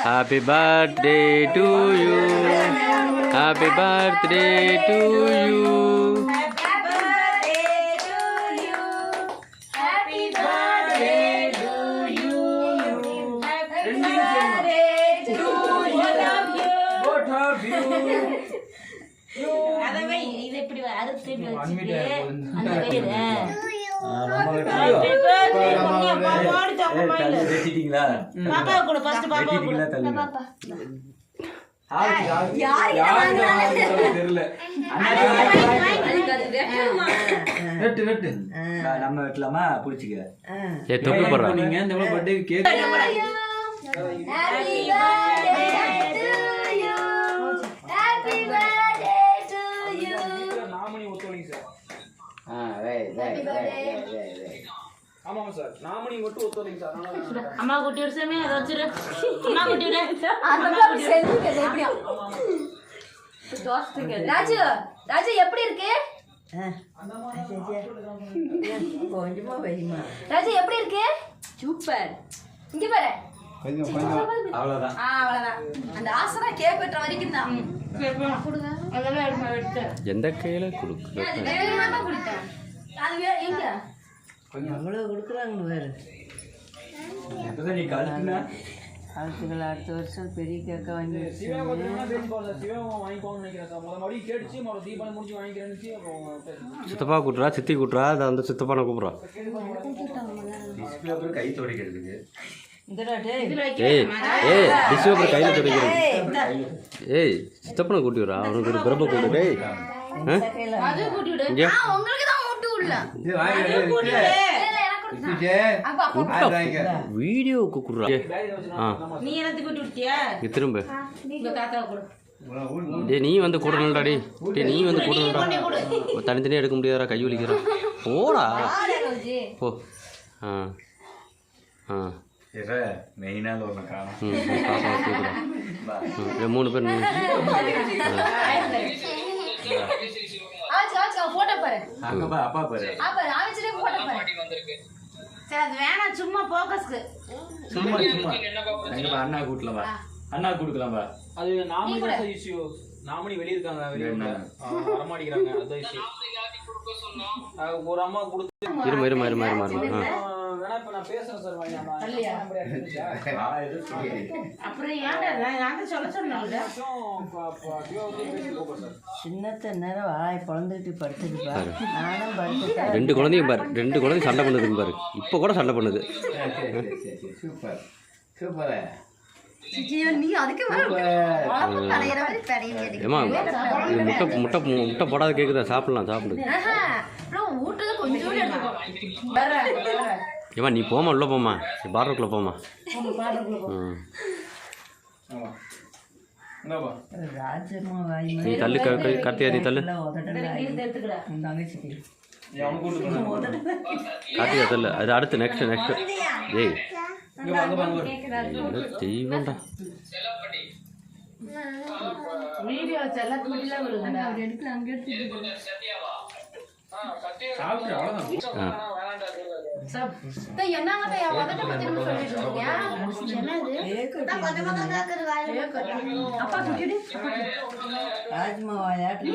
Happy birthday to you. Happy birthday to you. Happy birthday to you. Happy birthday to both of you. அதவே இது இப்படி அறுத்து வச்சிட்டு அந்த பேரு பாப்பா கூட ஃபர்ஸ்ட் பாப்பா கூட பாப்பா நம்ம வெட்டலாமா புடிச்சுக்க தொப்பி போடுறோம் நீங்க இந்த பர்த்டே கேக் நாமணி ஒத்துழைங்க சார் ஆமாம் சார் நாமணி மட்டும் ஒத்துழைங்க சார் அம்மா குட்டி வருஷமே அதை வச்சிரு அம்மா குட்டி ராஜு ராஜு எப்படி இருக்கு கொஞ்சமா வைமா ராஜு எப்படி இருக்கு சூப்பர் இங்க பாரு அவ்வளவுதான் அவ்வளவுதான் அந்த ஆசரா கேக் வெட்டுற வரைக்கும் தான் எந்த கையில கொடுக்கு அது எங்க எவ்வளவு கொடுக்குறாங்க வேறு எப்பதான் நீ கழுத்துனா அடுத்த வருஷம் பெரிய கேக்கா வாங்கி சிவன் வாங்கிக்கோன்னு நினைக்கிறேன் சார் மறுபடியும் கேட்டுச்சு மறுபடியும் தீபாவளி முடிச்சு வாங்கிக்கிறேன்னு சித்தப்பா கூட்டுறா சித்தி கூட்டுறா அதை வந்து சித்தப்பானை கூப்பிட்றா அப்புறம் கை துடைக்கிறதுக்கு ஏய் ஏய் டிஷ்யூ அப்புறம் கையில் துடைக்கிறது ஏய் சித்தப்பனை கூட்டி வரா அவனுக்கு ஒரு பிறப்பை கூட்டு டேய் இங்கே வீடியோவுக்கு கூடுறா நீ எனக்கு கூட்டி விட்டியா திரும்ப தாத்தா கூட டே நீ வந்து கூடணும்டா டே நீ வந்து கூடணும்டா தனித்தனியாக எடுக்க முடியாதா கை வலிக்கிறா போடா போ ஆ ஆ மெயினால ஒன்று காணும் பாப்பா கூப்பிடுறேன் 3 பேர் போட்டோ பாரு அப்பா பாரு போட்டோ பாரு சரி அது வேணாம் சும்மா போக்கஸ்க்கு சும்மா எங்கப்பா அண்ணா கூட்டலாம் வா அண்ணா கொடுக்கலாம் வா அது நாமணி தான் இஷ்யூ நாமணி வெளியே இருக்காங்க வெளியே வரமாட்டேங்கிறாங்க அதான் இஷ்யூ ஒரு அம்மா கொடுத்து இருமா வேணா இப்ப நான் பேசுறேன் சார் அப்புறம் ஏன்டா சொல்ல சொன்னேன்ல சின்னத்த நேரம் வாய் பொழந்துட்டு படுத்துட்டு பாரு நானும் படுத்துட்டேன் 2 குழந்தையும் பாரு 2 குழந்தையும் சண்டை பண்ணுதுன்னு பாரு இப்போ கூட சண்டை பண்ணுது சூப்பர் சூப்பர் நீ அதுக்கு ஏமா இது முட்டை போடாத கேட்குதா சாப்பிடு ஊட்டது கொஞ்சம் ஏமா நீ போமா உள்ள போமா பார்டருக்குள்ள போமா ராஜமா வாய் நீ தள்ளு கார்த்தியா நீ தள்ளு தங்கச்சிக்கு கார்த்தியா தள்ளு அது அடுத்து நெக்ஸ்ட் ஏய் தெய்வம்டா வீடியோ ராஜமா வாயாட்டு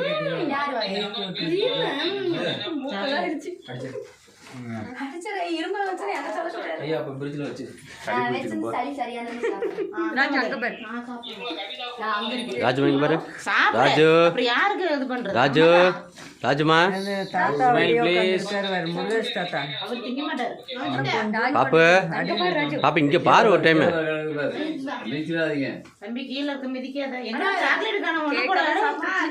ராஜுமணிக்கு பாரு ராஜு ராஜுமா முருகேஷ் தாத்தா பாப்பு இங்க பாரு ஒரு டைம் தம்பி கீழே மிதிக்காத என்ன சாக்லேட் காண